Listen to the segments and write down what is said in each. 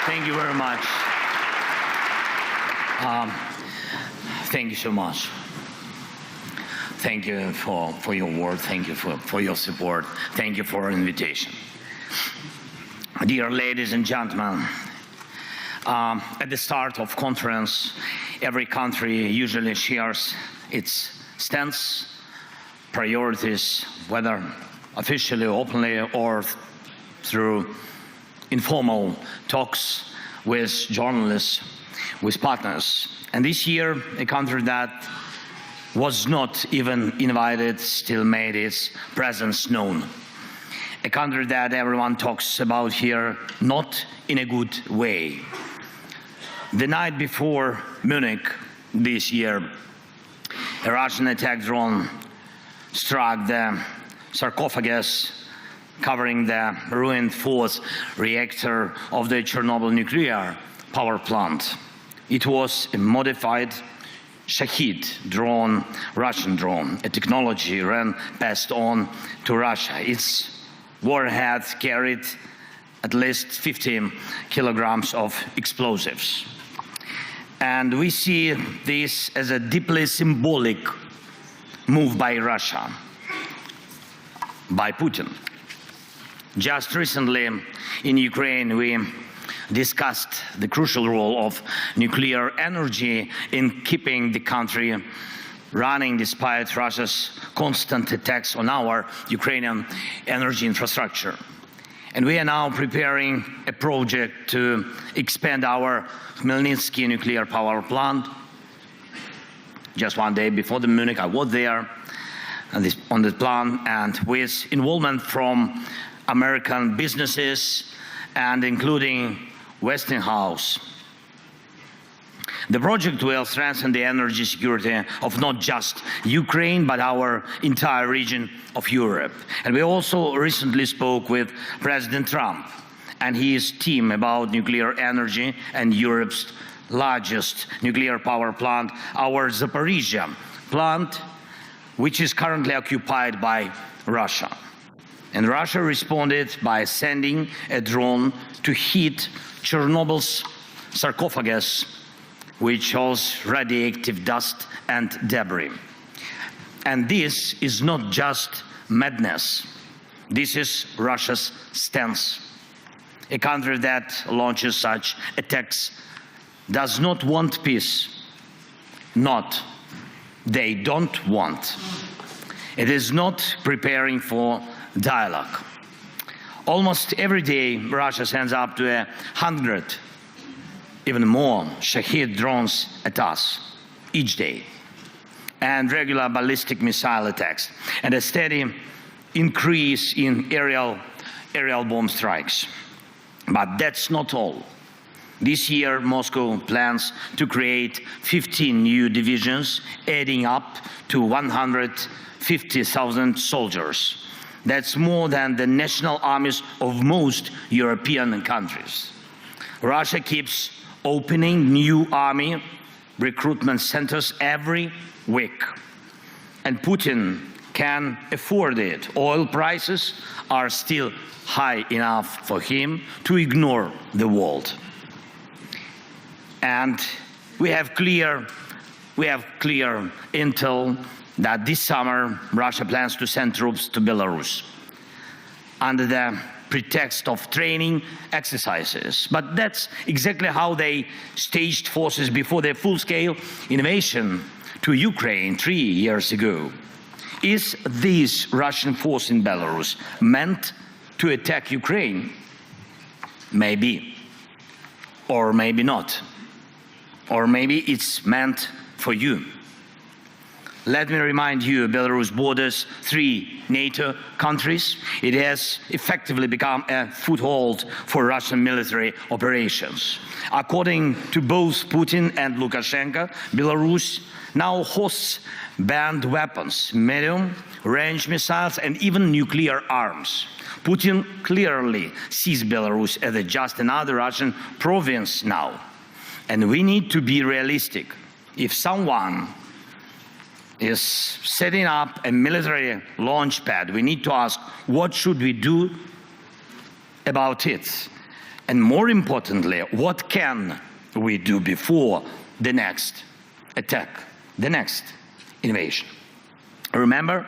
Thank you very much. Thank you so much. Thank you for your word. Thank you for your support. Thank you for your invitation. Dear ladies and gentlemen, at the start of conference, every country usually shares its stance, priorities, whether officially, openly, or through informal talks with journalists, with partners. And this year, a country that was not even invited still made its presence known. A country that everyone talks about here, not in a good way. The night before Munich this year, a Russian attack drone struck the sarcophagus covering the ruined fourth reactor of the Chernobyl nuclear power plant. It was a modified Shahid drone, Russian drone, a technology passed on to Russia. Its warhead carried at least 15 kilograms of explosives. And we see this as a deeply symbolic move by Russia, by Putin. Just recently in Ukraine, we discussed the crucial role of nuclear energy in keeping the country running despite Russia's constant attacks on our Ukrainian energy infrastructure. And we are now preparing a project to expand our Khmelnytsky nuclear power plant. Just one day before the Munich, I was there on the plant, and with involvement from American businesses and including Westinghouse. The project will strengthen the energy security of not just Ukraine, but our entire region of Europe. And we also recently spoke with President Trump and his team about nuclear energy and Europe's largest nuclear power plant, our Zaporizhzhia plant, which is currently occupied by Russia. And Russia responded by sending a drone to hit Chernobyl's sarcophagus, which holds radioactive dust and debris. And this is not just madness. This is Russia's stance. A country that launches such attacks does not want peace. Not. They don't want. It is not preparing for dialogue. Almost every day, Russia sends up to 100, even more, Shahid drones at us each day, and regular ballistic missile attacks, and a steady increase in aerial bomb strikes. But that's not all. This year, Moscow plans to create 15 new divisions, adding up to 150,000 soldiers. That's more than the national armies of most European countries. Russia keeps opening new army recruitment centers every week. And Putin can afford it. Oil prices are still high enough for him to ignore the world. And we have clear intel that this summer Russia plans to send troops to Belarus under the pretext of training exercises. But that's exactly how they staged forces before their full-scale invasion to Ukraine 3 years ago. Is this Russian force in Belarus meant to attack Ukraine? Maybe, or maybe not. Or maybe it's meant for you. Let me remind you, Belarus borders 3 NATO countries. It has effectively become a foothold for Russian military operations. According to both Putin and Lukashenko, Belarus now hosts banned weapons, medium-range missiles, and even nuclear arms. Putin clearly sees Belarus as just another Russian province now. And we need to be realistic. If someone is setting up a military launch pad, we need to ask, what should we do about it? And more importantly, what can we do before the next attack, the next invasion? Remember,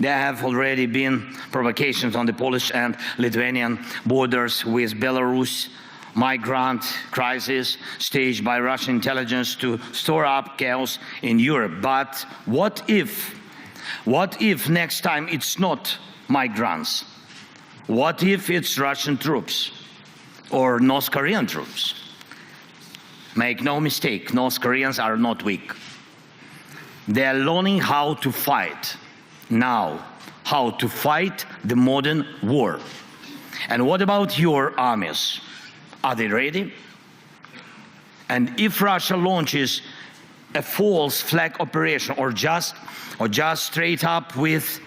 there have already been provocations on the Polish and Lithuanian borders with Belarus, migrant crisis staged by Russian intelligence to store up chaos in Europe. But what if next time it's not migrants? What if it's Russian troops or North Korean troops? Make no mistake, North Koreans are not weak. They are learning how to fight now, how to fight the modern war. And what about your armies? Are they ready? And if Russia launches a false flag operation or just straight up with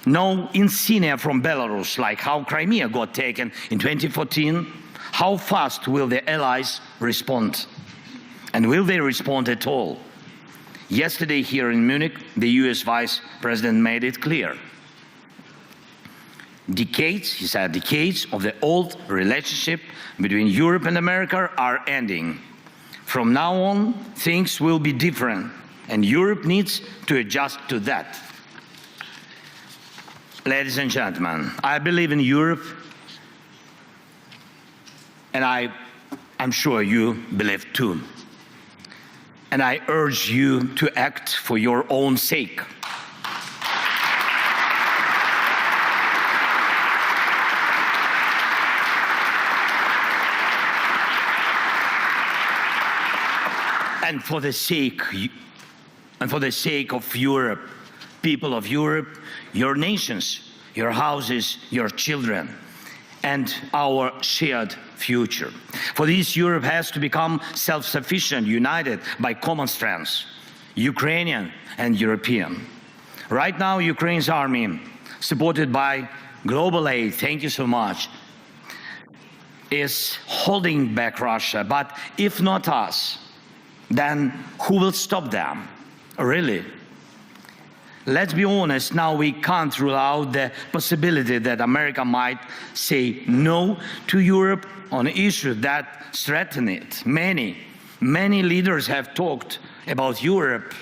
no insignia from Belarus, like how Crimea got taken in 2014, how fast will the allies respond? And will they respond at all? Yesterday here in Munich, the US Vice President made it clear. Decades, he said, decades of the old relationship between Europe and America are ending. From now on, things will be different, and Europe needs to adjust to that. Ladies and gentlemen, I believe in Europe, and I'm sure you believe too. And I urge you to act for your own sake. And for the sake of Europe, people of Europe, your nations, your houses, your children, and our shared future. For this, Europe has to become self-sufficient, united by common strengths, Ukrainian and European. Right now, Ukraine's army, supported by global aid, thank you so much, is holding back Russia. But if not us, then who will stop them? Really? Let's be honest, now we can't rule out the possibility that America might say no to Europe on issues that threaten it. Many leaders have talked about Europe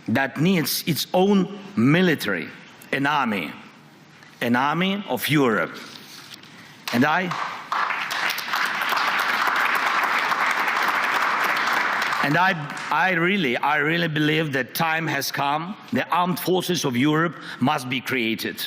that needs its own military, an army of Europe. And I really believe that time has come. The armed forces of Europe must be created.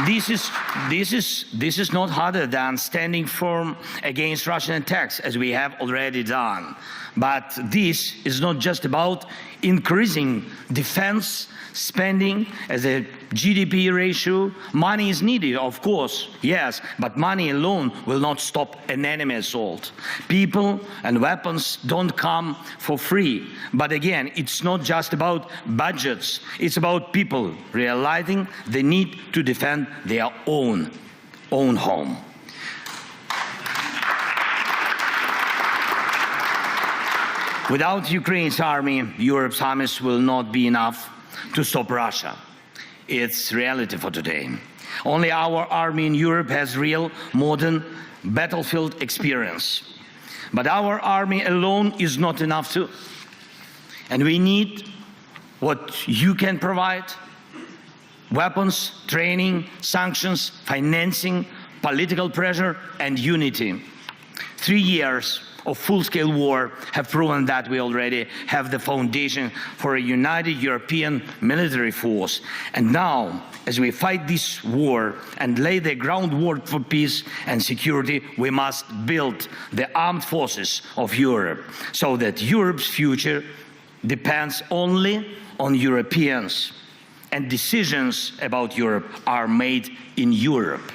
This is not harder than standing firm against Russian attacks, as we have already done. But this is not just about increasing defense spending as a GDP ratio. Money is needed, of course, yes, but money alone will not stop an enemy assault. People and weapons don't come for free. But again, it's not just about budgets, it's about people realizing the need to defend their own home. Without Ukraine's army, Europe's armies will not be enough to stop Russia. It's reality for today. Only our army in Europe has real modern battlefield experience. But our army alone is not enough too. And we need what you can provide: weapons, training, sanctions, financing, political pressure, and unity. 3 years of full-scale war have proven that we already have the foundation for a united European military force. And now, as we fight this war and lay the groundwork for peace and security, we must build the armed forces of Europe so that Europe's future depends only on Europeans, and decisions about Europe are made in Europe.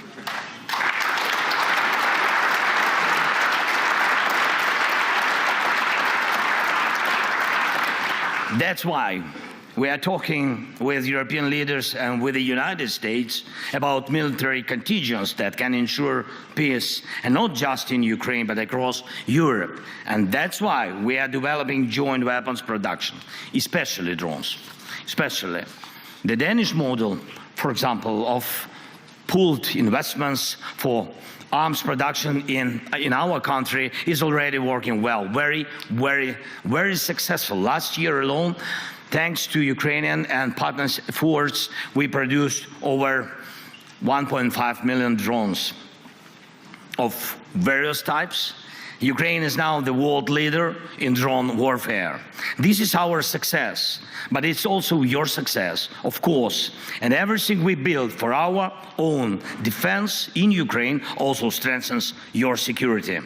That's why we are talking with European leaders and with the United States about military contingents that can ensure peace, and not just in Ukraine, but across Europe. And that's why we are developing joint weapons production, especially drones, especially The Danish model, for example, of pooled investments for arms production in our country is already working well, very successful. Last year alone, thanks to Ukrainian and partners' efforts, we produced over 1.5 million drones of various types. Ukraine is now the world leader in drone warfare. This is our success, but it's also your success, of course. And everything we build for our own defense in Ukraine also strengthens your security.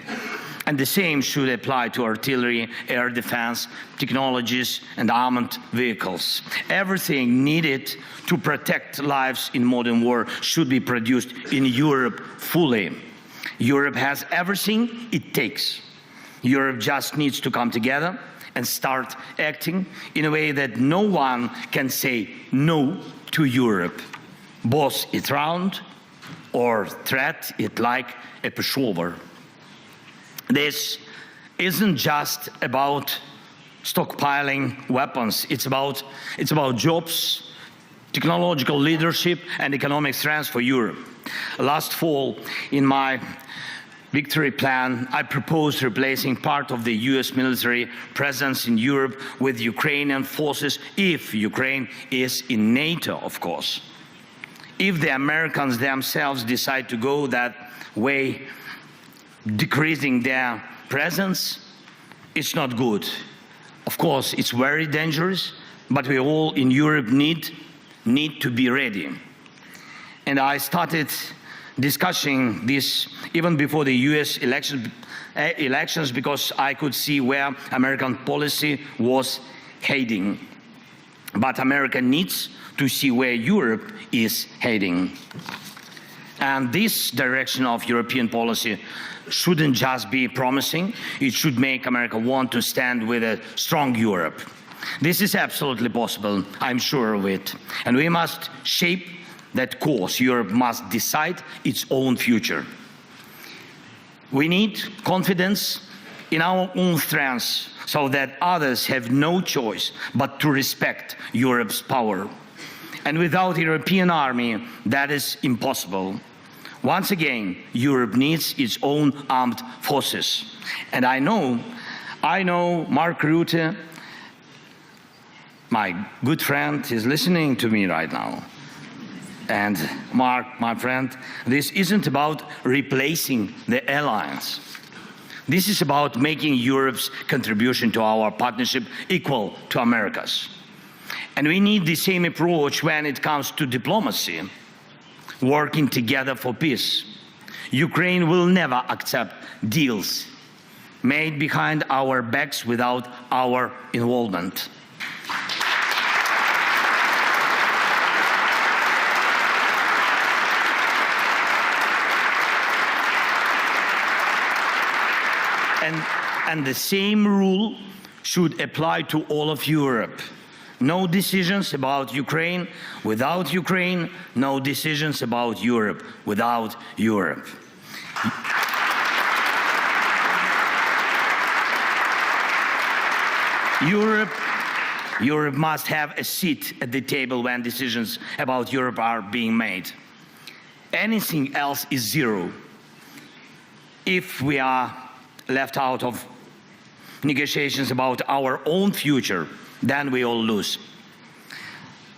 And the same should apply to artillery, air defense, technologies, and armored vehicles. Everything needed to protect lives in modern war should be produced in Europe fully. Europe has everything it takes. Europe just needs to come together and start acting in a way that no one can say no to Europe. Boss it round or threat it like a pushover. This isn't just about stockpiling weapons. It's about jobs, technological leadership, and economic strength for Europe. Last fall, in my victory plan, I proposed replacing part of the US military presence in Europe with Ukrainian forces if Ukraine is in NATO, of course. If the Americans themselves decide to go that way, decreasing their presence, it's not good. Of course, it's very dangerous, but we all in Europe need to be ready. And I started discussing this even before the US elections because I could see where American policy was heading. But America needs to see where Europe is heading. And this direction of European policy shouldn't just be promising, it should make America want to stand with a strong Europe. This is absolutely possible, I'm sure of it. And we must shape that course. Europe must decide its own future. We need confidence in our own strengths so that others have no choice but to respect Europe's power. And without a European army, that is impossible. Once again, Europe needs its own armed forces. And I know Mark Rutte, my good friend, is listening to me right now. And Mark, my friend, this isn't about replacing the alliance. This is about making Europe's contribution to our partnership equal to America's. And we need the same approach when it comes to diplomacy, working together for peace. Ukraine will never accept deals made behind our backs without our involvement. And the same rule should apply to all of Europe. No decisions about Ukraine without Ukraine, no decisions about Europe without Europe. Europe must have a seat at the table when decisions about Europe are being made. Anything else is zero. If we are left out of negotiations about our own future, then we all lose.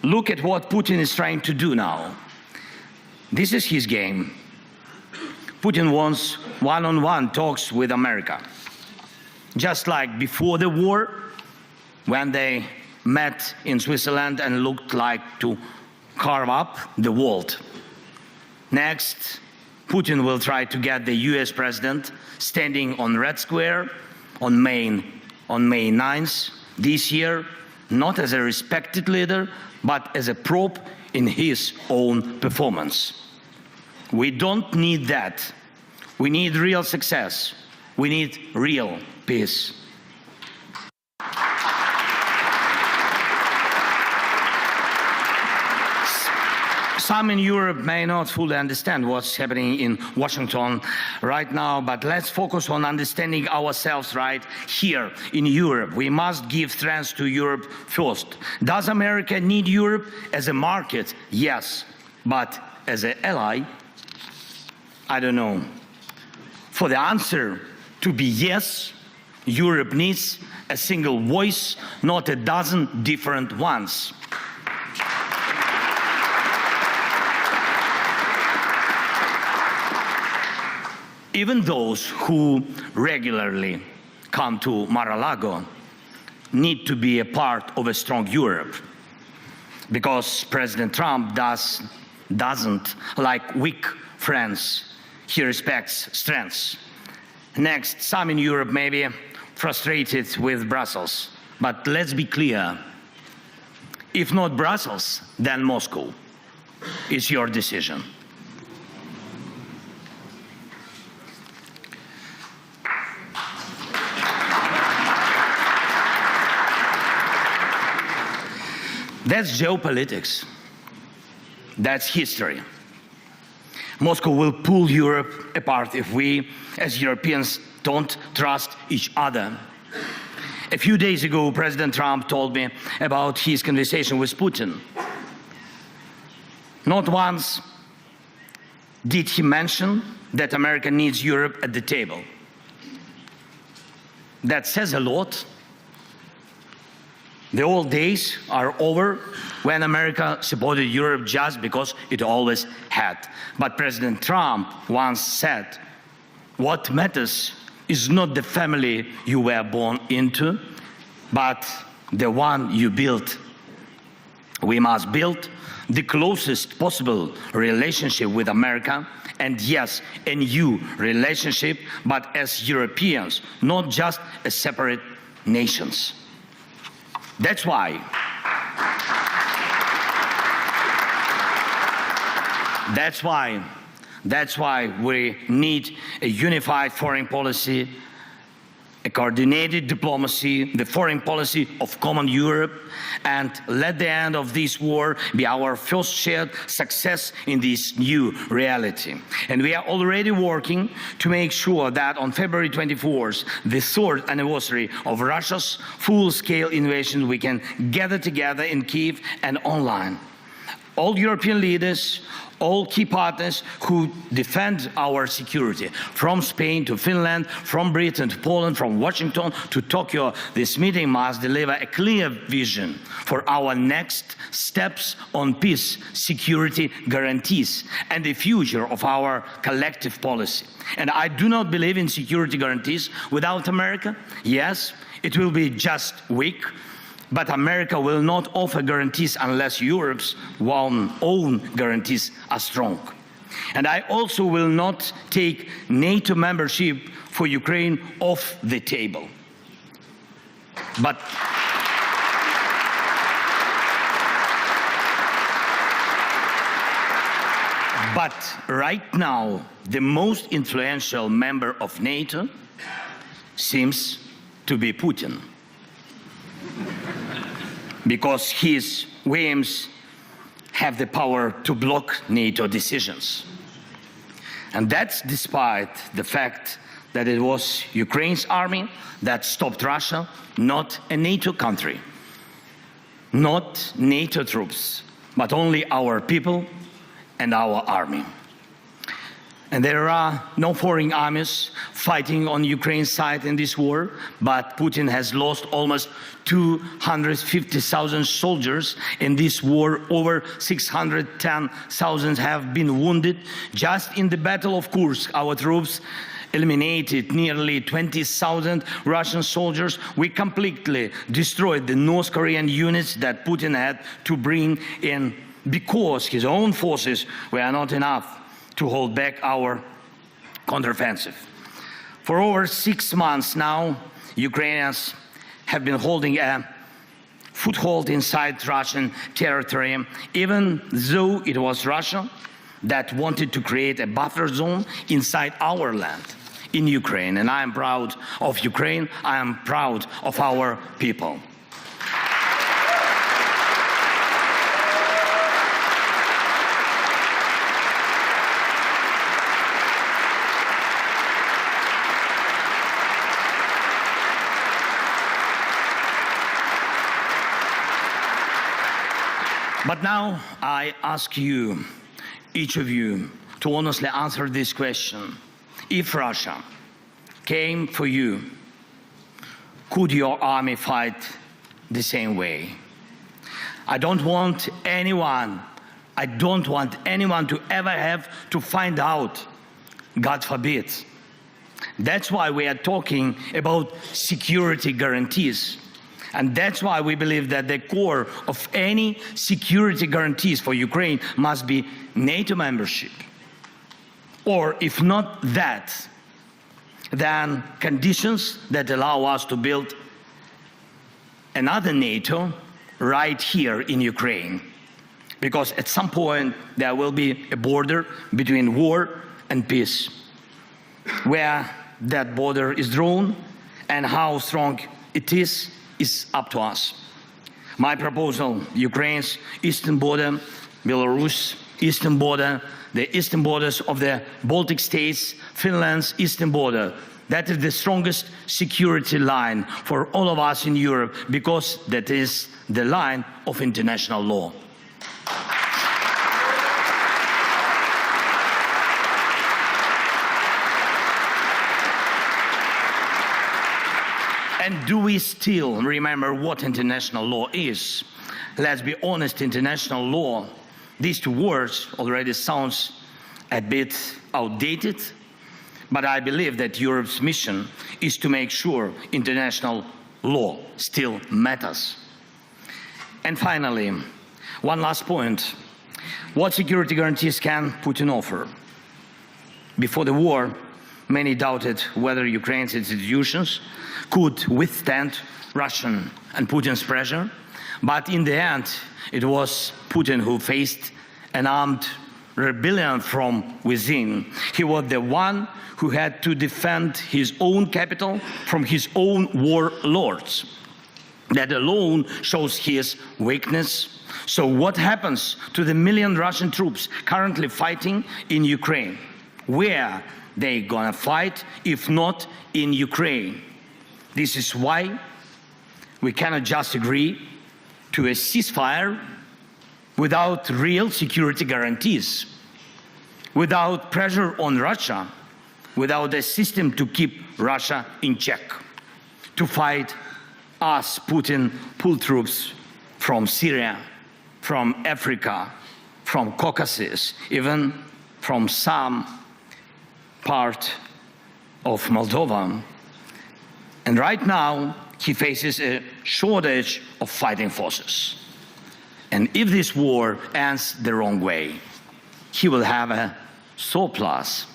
Look at what Putin is trying to do now. This is his game. Putin wants one-on-one talks with America. Just like before the war, when they met in Switzerland and looked like to carve up the world. Next, Putin will try to get the US president standing on Red Square on May 9th this year, not as a respected leader, but as a probe in his own performance. We don't need that. We need real success. We need real peace. Some in Europe may not fully understand what's happening in Washington right now, but let's focus on understanding ourselves right here in Europe. We must give strength to Europe first. Does America need Europe as a market? Yes. But as an ally? I don't know. For the answer to be yes, Europe needs a single voice, not a dozen different ones. Even those who regularly come to Mar-a-Lago need to be a part of a strong Europe, because President Trump doesn't like weak friends. He respects strengths. Next, some in Europe may be frustrated with Brussels, but let's be clear. If not Brussels, then Moscow. It's your decision. That's geopolitics. That's history. Moscow will pull Europe apart if we, as Europeans, don't trust each other. A few days ago, President Trump told me about his conversation with Putin. Not once did he mention that America needs Europe at the table. That says a lot. The old days are over when America supported Europe just because it always had. But President Trump once said, what matters is not the family you were born into, but the one you built. We must build the closest possible relationship with America, and yes, a new relationship, but as Europeans, not just as separate nations. That's why we need a unified foreign policy, a coordinated diplomacy, the foreign policy of common Europe, and let the end of this war be our first shared success in this new reality. And we are already working to make sure that on February 24th, the third anniversary of Russia's full-scale invasion, we can gather together in Kyiv and online. All European leaders, all key partners who defend our security, from Spain to Finland, from Britain to Poland, from Washington to Tokyo, this meeting must deliver a clear vision for our next steps on peace, security guarantees, and the future of our collective policy. And I do not believe in security guarantees without America. Yes, it will be just weak, but America will not offer guarantees unless Europe's own guarantees are strong. And I also will not take NATO membership for Ukraine off the table. But right now, the most influential member of NATO seems to be Putin, because his whims have the power to block NATO decisions. And that's despite the fact that it was Ukraine's army that stopped Russia, not a NATO country, not NATO troops, but only our people and our army. And there are no foreign armies fighting on Ukraine's side in this war, but Putin has lost almost 250,000 soldiers in this war. Over 610,000 have been wounded. Just in the Battle of Kursk, our troops eliminated nearly 20,000 Russian soldiers. We completely destroyed the North Korean units that Putin had to bring in because his own forces were not enough to hold back our counteroffensive. For over 6 months now, Ukrainians have been holding a foothold inside Russian territory, even though it was Russia that wanted to create a buffer zone inside our land in Ukraine. And I am proud of Ukraine. I am proud of our people. But now I ask you, each of you, to honestly answer this question. If Russia came for you, could your army fight the same way? I don't want anyone to ever have to find out, God forbid. That's why we are talking about security guarantees. And that's why we believe that the core of any security guarantees for Ukraine must be NATO membership. Or if not that, then conditions that allow us to build another NATO right here in Ukraine. Because at some point there will be a border between war and peace. Where that border is drawn and how strong it is up to us. My proposal, Ukraine's eastern border, Belarus eastern border, the eastern borders of the Baltic states, Finland's eastern border. That is the strongest security line for all of us in Europe, because that is the line of international law. And do we still remember what international law is? Let's be honest, international law, these two words already sounds a bit outdated, but I believe that Europe's mission is to make sure international law still matters. And finally, one last point. What security guarantees can Putin offer? Before the war, many doubted whether Ukraine's institutions could withstand Russian and Putin's pressure, but in the end, it was Putin who faced an armed rebellion from within. He was the one who had to defend his own capital from his own warlords. That alone shows his weakness. So what happens to the million Russian troops currently fighting in Ukraine? Where they gonna fight if not in Ukraine? This is why we cannot just agree to a ceasefire without real security guarantees, without pressure on Russia, without a system to keep Russia in check, to fight us, Putin, pull troops from Syria, from Africa, from Caucasus, even from some part of Moldova. And right now, he faces a shortage of fighting forces. And if this war ends the wrong way, he will have a surplus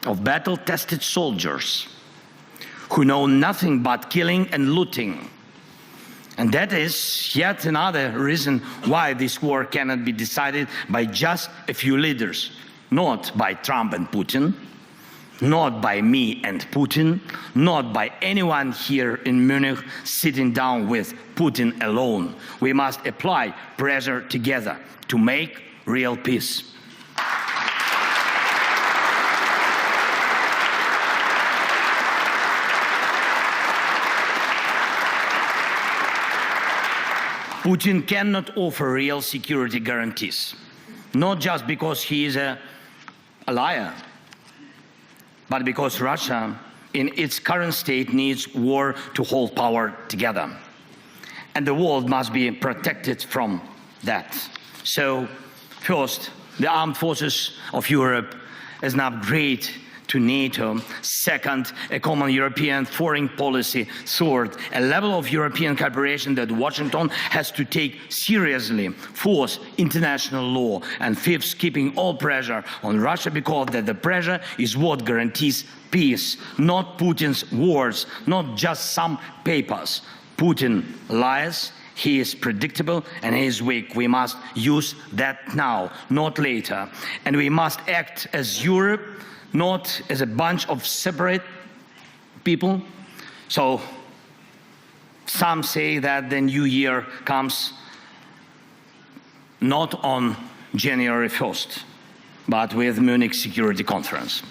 of battle-tested soldiers who know nothing but killing and looting. And that is yet another reason why this war cannot be decided by just a few leaders, not by Trump and Putin, not by me and Putin, not by anyone here in Munich sitting down with Putin alone. We must apply pressure together to make real peace. Putin cannot offer real security guarantees, not just because he is a liar, but because Russia, in its current state, needs war to hold power together. And the world must be protected from that. So, first, the armed forces of Europe as an upgrade to NATO. Second, a common European foreign policy. Third, a level of European cooperation that Washington has to take seriously. Fourth, international law. And fifth, keeping all pressure on Russia, because that the pressure is what guarantees peace, not Putin's words, not just some papers. Putin lies, he is predictable, and he is weak. We must use that now, not later. And we must act as Europe, not as a bunch of separate people. So some say that the new year comes not on January 1st, but with Munich Security Conference.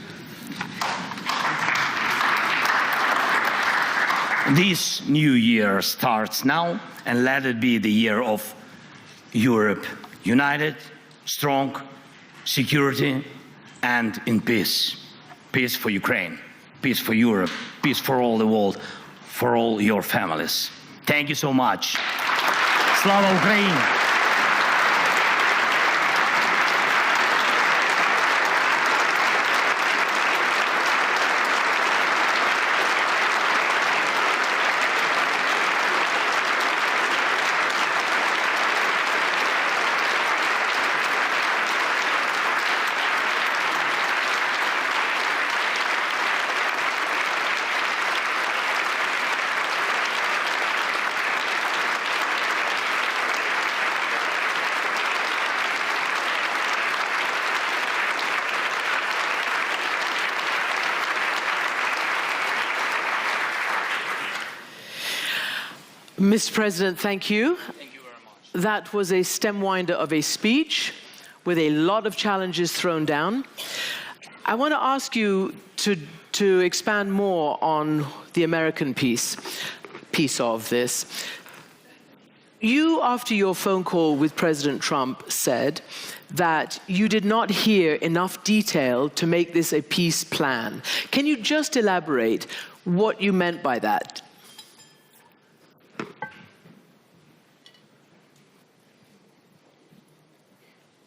This new year starts now, and let it be the year of Europe united, strong, security, and in peace. Peace for Ukraine, peace for Europe, peace for all the world, for all your families. Thank you so much. Slava Ukraini! Mr. President, thank you. Thank you very much. That was a stem winder of a speech with a lot of challenges thrown down. I want to ask you to expand more on the American piece of this. You, after your phone call with President Trump, said that you did not hear enough detail to make this a peace plan. Can you just elaborate what you meant by that?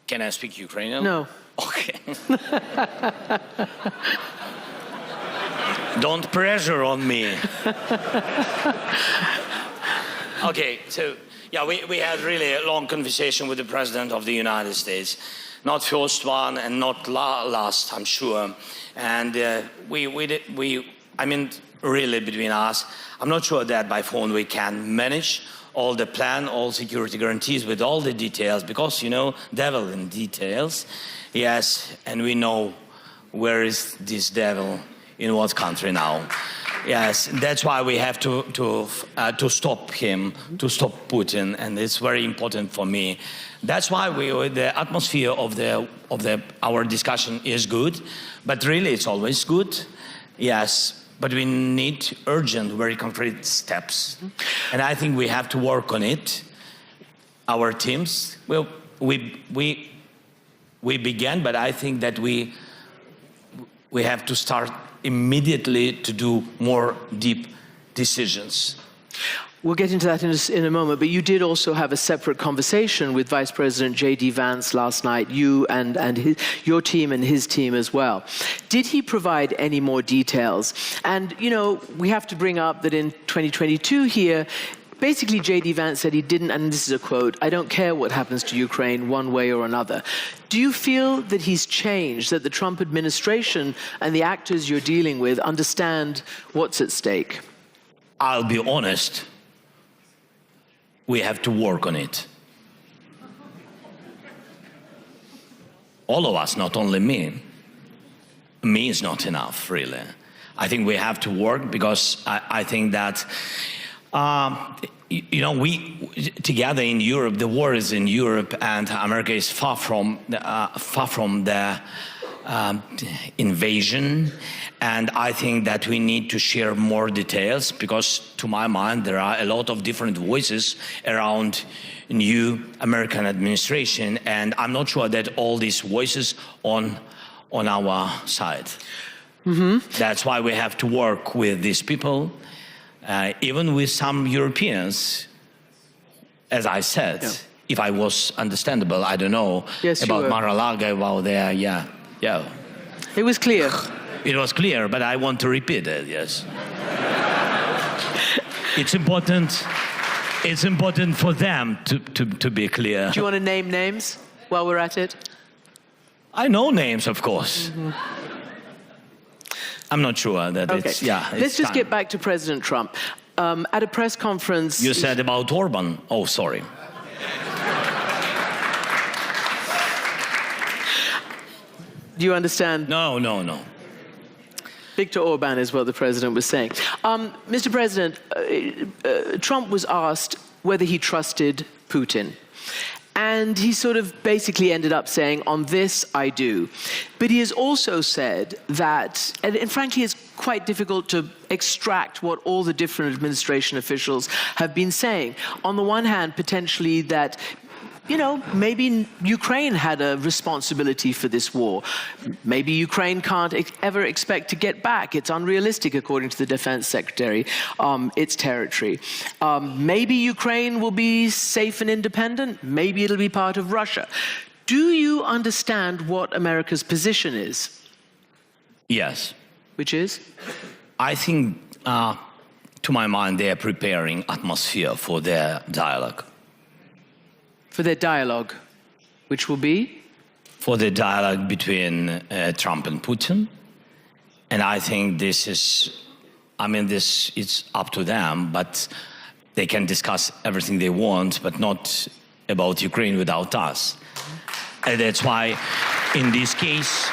Can I speak Ukrainian? No. Okay. Don't pressure on me. Okay, so yeah, we had really a long conversation with the President of the United States. Not first one and not last, I'm sure. And I mean, really between us, I'm not sure that by phone we can manage all the plan, all security guarantees with all the details, because, you know, devil in details. Yes, and we know where is this devil, in what country now. Yes, that's why we have to stop him, to stop Putin, and it's very important for me. That's why the atmosphere of our discussion is good, but really it's always good. Yes. But we need urgent, very concrete steps. And I think we have to work on it. Our teams, well, we began, but I think that we have to start immediately to do more deep decisions. We'll get into that in a moment, but you did also have a separate conversation with Vice President J.D. Vance last night, you and your team and his team as well. Did he provide any more details? And, you know, we have to bring up that in 2022 here, basically J.D. Vance said he didn't, and this is a quote, "I don't care what happens to Ukraine one way or another." Do you feel that he's changed, that the Trump administration and the actors you're dealing with understand what's at stake? I'll be honest. We have to work on it. All of us, not only me. Me is not enough, really. I think we have to work because I think that, you know, we together in Europe, the war is in Europe, and America is far from the invasion. And I think that we need to share more details because, to my mind, there are a lot of different voices around new American administration, and I'm not sure that all these voices on our side. Mm-hmm. That's why we have to work with these people, even with some Europeans, as I said. Yeah. If I was understandable, I don't know, yes, about Mar-a-Lago, about there, yeah. It was clear. It was clear, but I want to repeat it, yes. It's important for them to be clear. Do you want to name names while we're at it? I know names, of course. Mm-hmm. I'm not sure that it's, yeah. Let's just get back to President Trump. At a press conference... You said about Orban. Oh, sorry. Do you understand? No. Viktor Orban is what the president was saying. Mr. President, Trump was asked whether he trusted Putin. And he sort of basically ended up saying, on this, I do. But he has also said that, and frankly, it's quite difficult to extract what all the different administration officials have been saying. On the one hand, potentially that you know, maybe Ukraine had a responsibility for this war. Maybe Ukraine can't ever expect to get back. It's unrealistic, according to the defense secretary, its territory. Maybe Ukraine will be safe and independent. Maybe it'll be part of Russia. Do you understand what America's position is? Yes. Which is? I think, to my mind, they are preparing atmosphere for their dialogue. For their dialogue, which will be? For the dialogue between Trump and Putin. And I think this is, I mean, this it's up to them, but they can discuss everything they want, but not about Ukraine without us. And that's why in this case,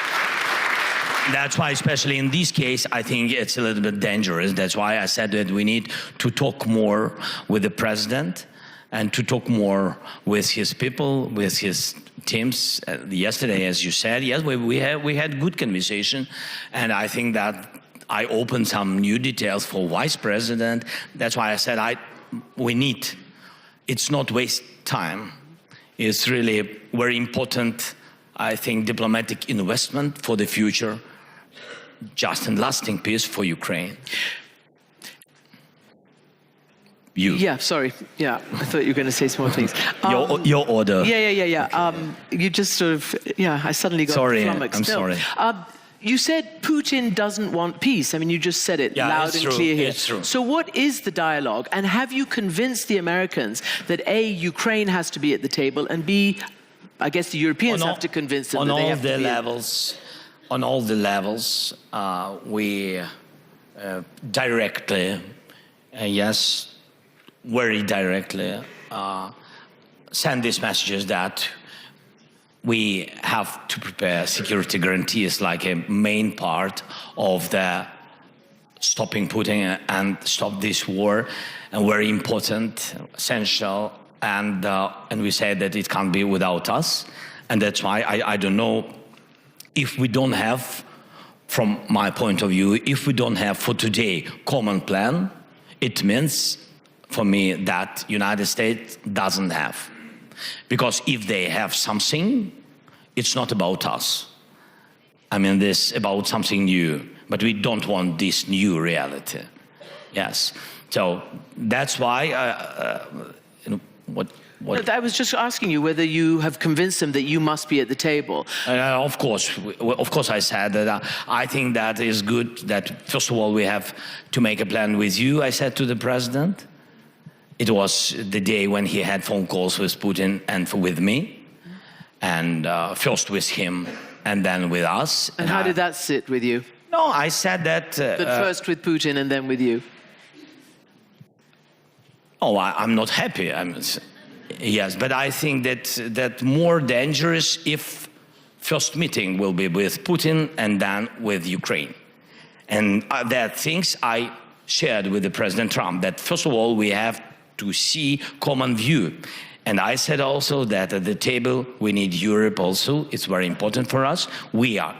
especially in this case, I think it's a little bit dangerous. That's why I said that we need to talk more with the president and to talk more with his people, with his teams. Yesterday, as you said, yes, we had good conversation, and I think that I opened some new details for vice president. That's why I said we need. It's not waste time. It's really very important, I think, diplomatic investment for the future, just and lasting peace for Ukraine. Yeah, sorry. Yeah, I thought you were going to say some more things. Your order. Yeah. You just sort of, I suddenly got flummoxed. I'm sorry. You said Putin doesn't want peace. I mean, you just said it loud and clear here. It's true. So what is the dialogue? And have you convinced the Americans that A, Ukraine has to be at the table, and B, I guess the Europeans have to convince them that they have to be on all the levels, we directly, yes, very directly, send these messages that we have to prepare security guarantees like a main part of the stopping Putin and stop this war, and very important, essential, and we say that it can't be without us, and that's why I don't know if we don't have, from my point of view, if we don't have for today common plan, it means for me that United States doesn't have. Because if they have something, it's not about us. I mean, this about something new, but we don't want this new reality. Yes. So that's why, I was just asking you whether you have convinced them that you must be at the table. Of course, I said that I think that is good, that first of all we have to make a plan with you, I said to the president. It was the day when he had phone calls with Putin and with me, and first with him and then with us. And how did that sit with you? No, I said that... But first with Putin and then with you? Oh, I'm not happy. Yes, but I think that more dangerous if first meeting will be with Putin and then with Ukraine. And there are things I shared with the President Trump, that first of all we have to see common view. And I said also that at the table we need Europe also. It's very important for us. We are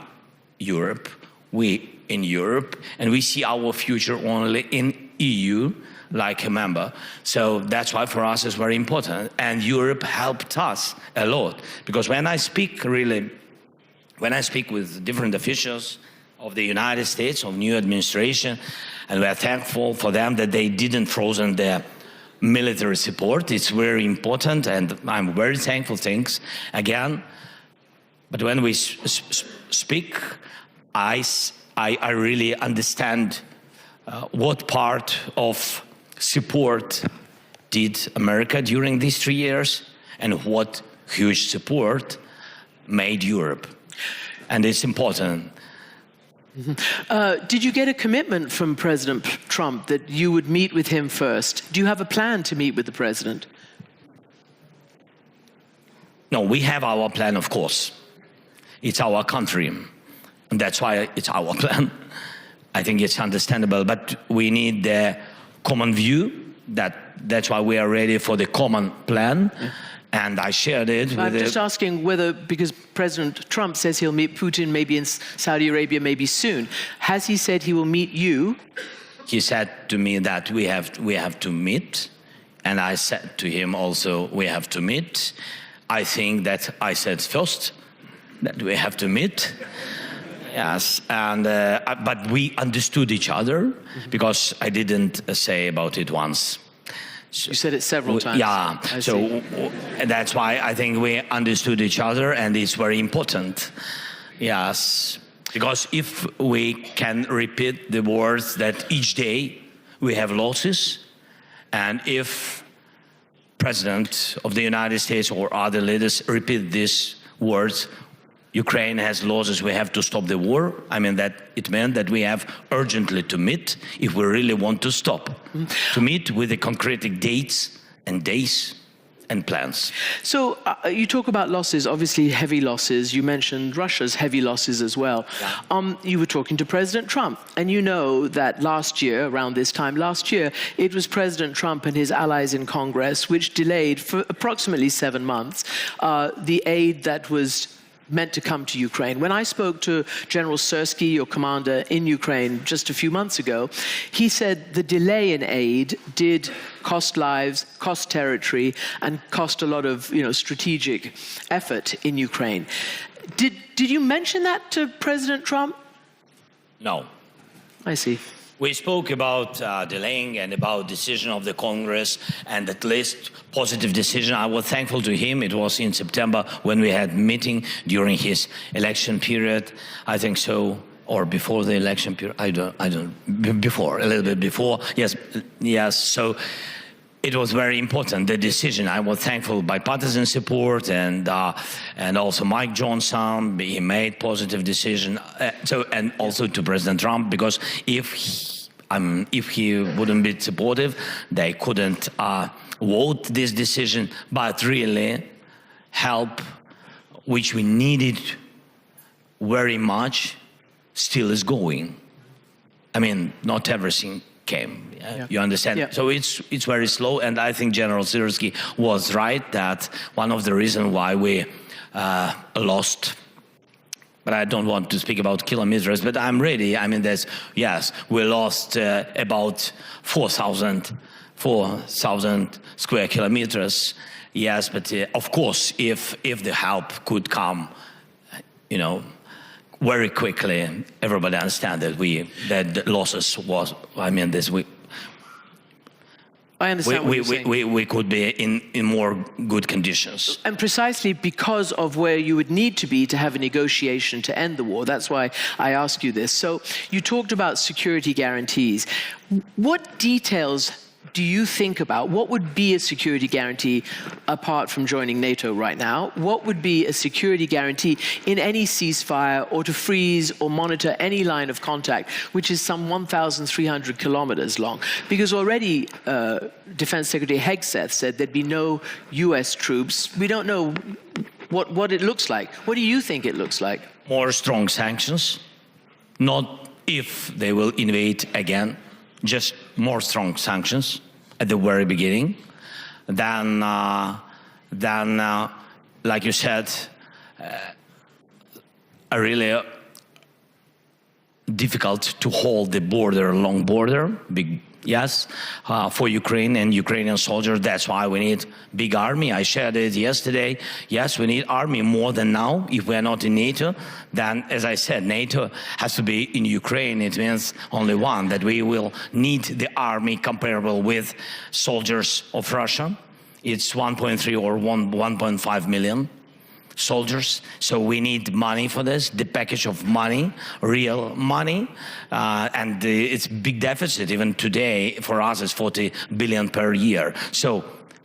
Europe, we in Europe, and we see our future only in EU, like a member. So that's why for us it's very important. And Europe helped us a lot. Because when I speak with different officials of the United States, of new administration, and we're thankful for them that they didn't frozen their military support. It's very important, and I'm very thankful, thanks again. But when we speak, I really understand what part of support did America during these 3 years, and what huge support made Europe. And it's important. Did you get a commitment from President Trump that you would meet with him first? Do you have a plan to meet with the president? No, we have our plan, of course. It's our country, and that's why it's our plan. I think it's understandable, but we need the common view. That's why we are ready for the common plan. Yeah. And I shared it with... I'm just asking whether, because President Trump says he'll meet Putin maybe in Saudi Arabia, maybe soon. Has he said he will meet you? He said to me that we have to meet. And I said to him also, we have to meet. I think that I said first that we have to meet. Yes, and but we understood each other because I didn't say about it once. You said it several times. Yeah, so that's why I think we understood each other, and it's very important. Yes, because if we can repeat the words that each day we have losses, and if President of the United States or other leaders repeat these words, Ukraine has losses, we have to stop the war. I mean, that it meant that we have urgently to meet if we really want to stop. To meet with the concrete dates and days and plans. So you talk about losses, obviously heavy losses. You mentioned Russia's heavy losses as well. Yeah. You were talking to President Trump, and you know that last year, around this time last year, it was President Trump and his allies in Congress which delayed for approximately 7 months the aid that was meant to come to Ukraine. When I spoke to General Syrskyi, your commander in Ukraine, just a few months ago, he said the delay in aid did cost lives, cost territory, and cost a lot of, strategic effort in Ukraine. Did you mention that to President Trump? No. I see. We spoke about delaying and about decision of the Congress, and at least positive decision. I was thankful to him. It was in September when we had meeting during his election period. I think so, or before the election period. I don't. Before, a little bit before. Yes. So it was very important, the decision. I was thankful bipartisan support and also Mike Johnson. He made positive decision. And also to President Trump, because if he wouldn't be supportive, they couldn't vote this decision. But really, help, which we needed very much, still is going. I mean, not everything came. Yeah. You understand? Yeah. So it's very slow, and I think General Syrskyi was right that one of the reasons why we lost. But I don't want to speak about kilometers. But I'm ready. I mean, we lost about 4,000 square kilometers. Yes, but of course, if the help could come, very quickly, everybody understand that the losses was. I mean, I understand what you're saying. We could be in more good conditions. And precisely because of where you would need to be to have a negotiation to end the war. That's why I ask you this. So you talked about security guarantees. What details do you think about? What would be a security guarantee apart from joining NATO right now? What would be a security guarantee in any ceasefire or to freeze or monitor any line of contact, which is some 1,300 kilometers long? Because already Defense Secretary Hegseth said there'd be no US troops. We don't know what it looks like. What do you think it looks like? More strong sanctions, not if they will invade again. Just more strong sanctions at the very beginning. Then, like you said, really difficult to hold the border, long border. For Ukraine and Ukrainian soldiers. That's why we need big army. I shared it yesterday. Yes, we need army more than now. If we are not in NATO, then, as I said, NATO has to be in Ukraine. It means only one, that we will need the army comparable with soldiers of Russia. It's 1.3 or 1.5 million soldiers. So we need money for this, the package of money, real money, and it's big deficit. Even today, for us, it's 40 billion per year. So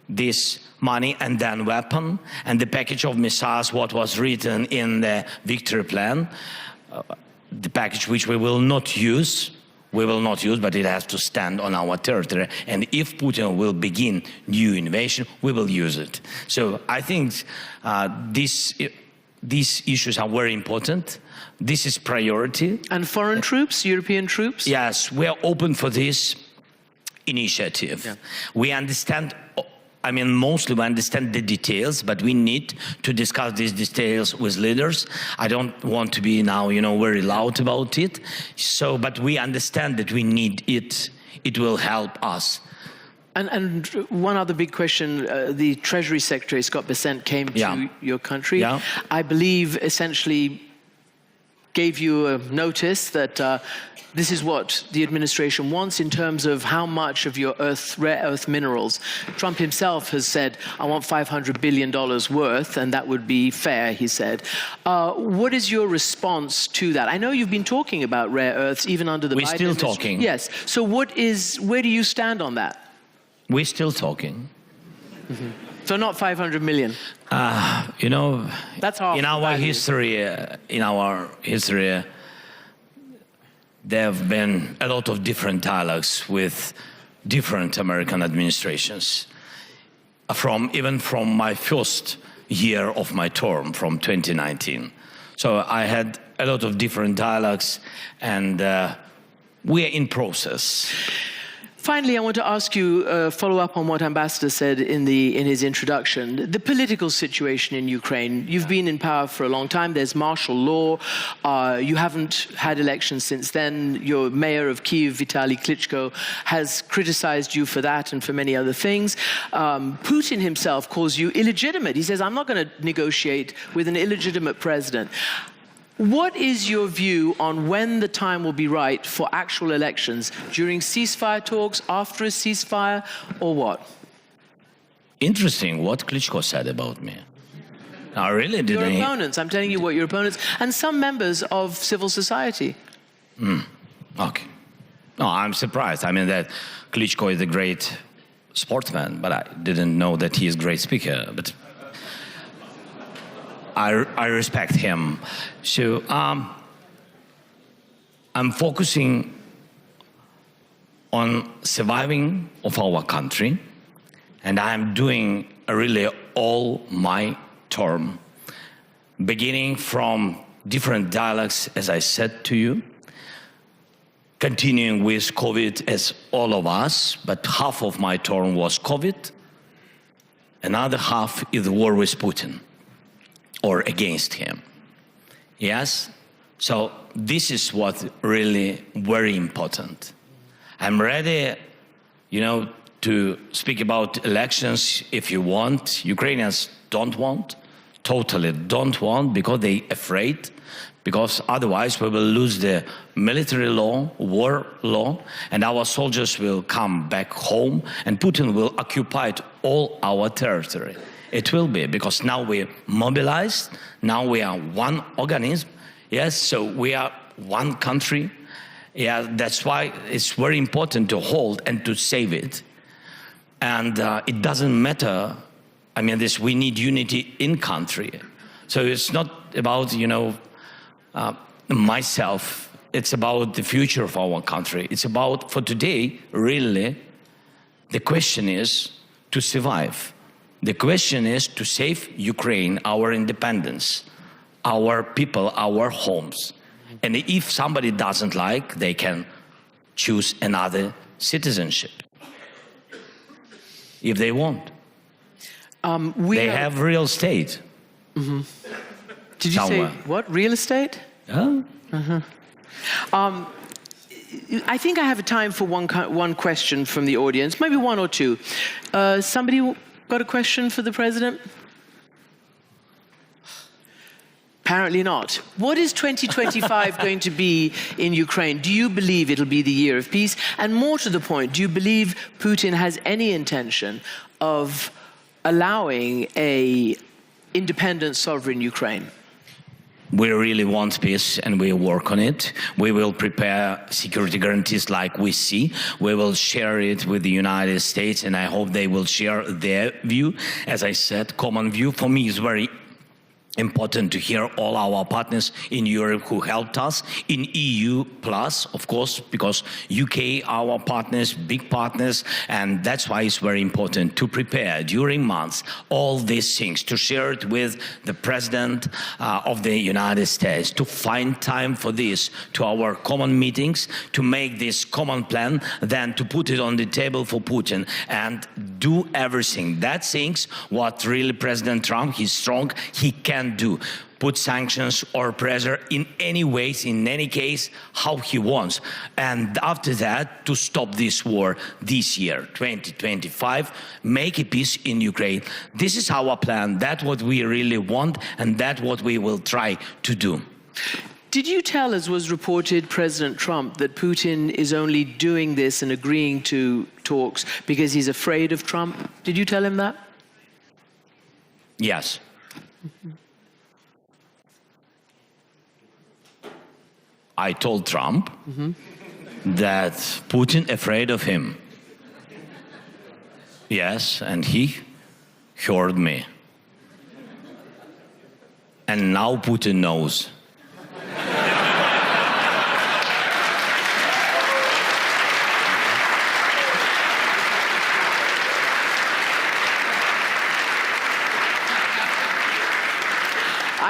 this money and then weapon and the package of missiles, what was written in the victory plan, the package which we will not use, but it has to stand on our territory. And if Putin will begin new invasion, we will use it. So I think these issues are very important. This is priority. And foreign troops, European troops? Yes, we are open for this initiative. Yeah. We understand. I mean, mostly we understand the details, but we need to discuss these details with leaders. I don't want to be now, very loud about it. So, but we understand that we need it. It will help us And one other big question, the Treasury Secretary, Scott Bessent, came to your country. Yeah. I believe essentially gave you a notice that this is what the administration wants in terms of how much of your rare earth minerals. Trump himself has said, I want $500 billion worth, and that would be fair, he said. What is your response to that? I know you've been talking about rare earths even under the Biden administration. We're still talking. Yes. So where do you stand on that? We're still talking. Mm-hmm. So not 500 million. You know, that's half in our history, there have been a lot of different dialogues with different American administrations. Even from my first year of my term, from 2019. So I had a lot of different dialogues, and we are in process. Finally, I want to ask you, follow up on what Ambassador said in his introduction. The political situation in Ukraine. You've been in power for a long time. There's martial law. You haven't had elections since then. Your mayor of Kyiv, Vitaly Klitschko, has criticized you for that and for many other things. Putin himself calls you illegitimate. He says, I'm not going to negotiate with an illegitimate president. What is your view on when the time will be right for actual elections? During ceasefire talks, after a ceasefire, or what? Interesting what Klitschko said about me. I really didn't. Your opponents, I'm telling you what your opponents, and some members of civil society. Okay. No, I'm surprised. I mean, that Klitschko is a great sportsman, but I didn't know that he is a great speaker. But I respect him. So I'm focusing on surviving of our country, and I'm doing really all my term, beginning from different dialogues, as I said to you, continuing with COVID as all of us, but half of my term was COVID, another half is the war with Putin, or against him. Yes? So this is what really very important. I'm ready, to speak about elections if you want. Ukrainians don't want, totally don't want, because they're afraid, because otherwise we will lose the military law, war law, and our soldiers will come back home, and Putin will occupy all our territory. It will be, because now we're mobilized, now we are one organism, yes, so we are one country. Yeah, that's why it's very important to hold and to save it. And it doesn't matter, we need unity in country. So it's not about, myself, it's about the future of our country. It's about, for today, really, the question is to survive. The question is to save Ukraine, our independence, our people, our homes. And if somebody doesn't like, they can choose another citizenship. If they want. They have real estate. Mm-hmm. Did you somewhere. say, what, real estate? Yeah. Mm-hmm. I think I have time for one question from the audience, maybe one or two. Somebody got a question for the president? Apparently not. What is 2025 going to be in Ukraine? Do you believe it'll be the year of peace? And more to the point, do you believe Putin has any intention of allowing an independent, sovereign Ukraine? We really want peace, and we work on it. We will prepare security guarantees like we see. We will share it with the United States, and I hope they will share their view. As I said, common view for me is very important to hear all our partners in Europe who helped us, in EU plus, of course, because UK, our partners, big partners, and that's why it's very important to prepare during months all these things, to share it with the President of the United States, to find time for this, to our common meetings, to make this common plan, then to put it on the table for Putin and do everything. That things what really President Trump, he's strong, he can can do. Put sanctions or pressure in any ways, in any case, how he wants. And after that, to stop this war this year, 2025, make a peace in Ukraine. This is our plan. That's what we really want, and that's what we will try to do. Did you tell, as was reported, President Trump, that Putin is only doing this and agreeing to talks because he's afraid of Trump? Did you tell him that? Yes. I told Trump that Putin afraid of him. Yes, and he heard me. And now Putin knows.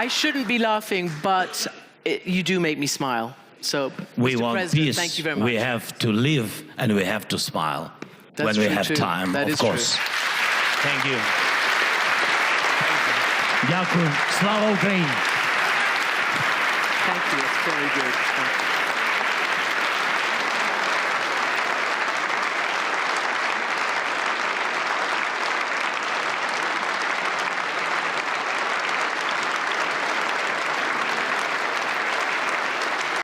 I shouldn't be laughing, but you do make me smile. So, we Mr. want President, peace. thank you very much. We have to live and we have to smile. That's when we true have too. time, That of is course. true. Thank you. Дякую. Слава Україні! Thank you. It's very good. Thank you.